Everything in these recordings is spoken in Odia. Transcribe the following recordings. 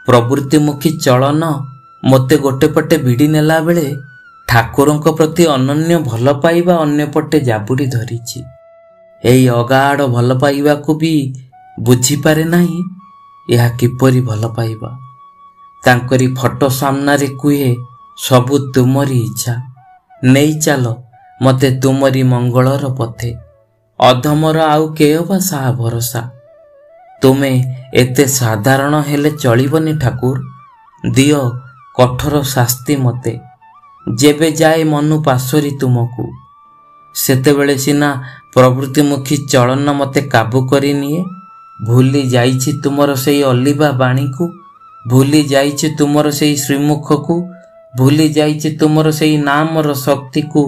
ପ୍ରବୃତ୍ତିମୁଖୀ ଚଳନ ମୋତେ ଗୋଟେ ପଟେ ଭିଡ଼ି ନେଲା ବେଳେ ଠାକୁରଙ୍କ ପ୍ରତି ଅନନ୍ୟ ଭଲ ପାଇବା ଅନ୍ୟପଟେ ଜାବୁଡ଼ି ଧରିଛି। ଏହି ଅଗାଢ଼ ଭଲ ପାଇବାକୁ ବି ବୁଝିପାରେ ନାହିଁ ଏହା କିପରି ଭଲ ପାଇବା। ତାଙ୍କରି ଫଟୋ ସାମ୍ନାରେ କୁହେ ସବୁ ତୁମରି ଇଚ୍ଛା, ନେଇ ଚାଲ ମୋତେ ତୁମରି ମଙ୍ଗଳର ପଥେ। ଅଧମର ଆଉ କେହ ବା ସାହା ଭରସା। ତୁମେ ଏତେ ସାଧାରଣ ହେଲେ ଚଳିବନି ଠାକୁର, ଦିଅ କଠୋର ଶାସ୍ତି ମୋତେ। ଯେବେ ଯାଏ ମନୁ ପାଶୋରି ତୁମକୁ, ସେତେବେଳେ ସିନା ପ୍ରବୃତ୍ତିମୁଖୀ ଚଳନ ମୋତେ କାବୁ କରିନିଏ। ଭୁଲି ଯାଇଛି ତୁମର ସେଇ ଅଲିଭା ବାଣୀକୁ, ଭୁଲି ଯାଇଛି ତୁମର ସେଇ ଶ୍ରୀମୁଖକୁ, ଭୁଲି ଯାଇଛି ତୁମର ସେଇ ନାମର ଶକ୍ତିକୁ।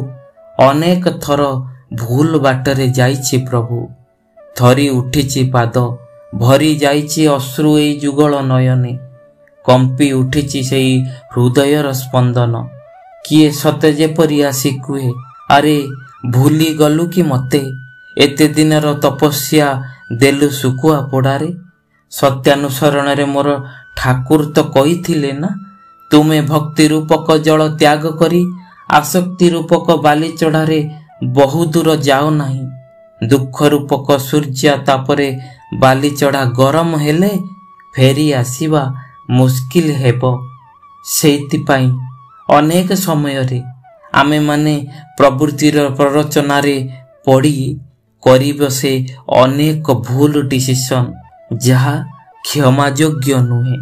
ଅନେକ ଥର ଭୁଲ ବାଟରେ ଯାଇଛି ପ୍ରଭୁ, ଥରି ଉଠିଛି ପାଦ, ଭରି ଯାଇଛି ଅଶ୍ରୁ ଏଇ ଯୁଗଳ ନୟନେ। କମ୍ପି ଉଠିଛି ସେଇ ହୃଦୟର ସ୍ପନ୍ଦନ। କିଏ ସତେ ଯେପରି ଆସି କୁହେ, ଆରେ ଭୁଲି ଗଲୁ କି ମୋତେ? ଏତେ ଦିନର ତପସ୍ୟା ଦେଲୁ ଶୁକୁଆ ପୋଡ଼ାରେ। ସତ୍ୟାନୁସରଣରେ ମୋର ଠାକୁର ତ କହିଥିଲେ ନା, ତୁମେ ଭକ୍ତି ରୂପକ ଜଳ ତ୍ୟାଗ କରି ଆସକ୍ତି ରୂପକ ବାଲି ଚଢ଼ାରେ ବହୁ ଦୂର ଯାଅ ନାହିଁ। ଦୁଃଖ ରୂପକ ସୂର୍ଯ୍ୟ ତାପରେ ବାଲି ଚଢ଼ା ଗରମ ହେଲେ ଫେରି ଆସିବା ମୁସ୍କିଲ ହେବ। ସେଇଥିପାଇଁ ଅନେକ ସମୟରେ ଆମେମାନେ ପ୍ରବୃତ୍ତିର ପ୍ରରୋଚନାରେ ପଡ଼ି କରିବ ସେ ଅନେକ ଭୁଲ ଡିସିସନ୍, ଯାହା କ୍ଷମାଯୋଗ୍ୟ ନୁହେଁ।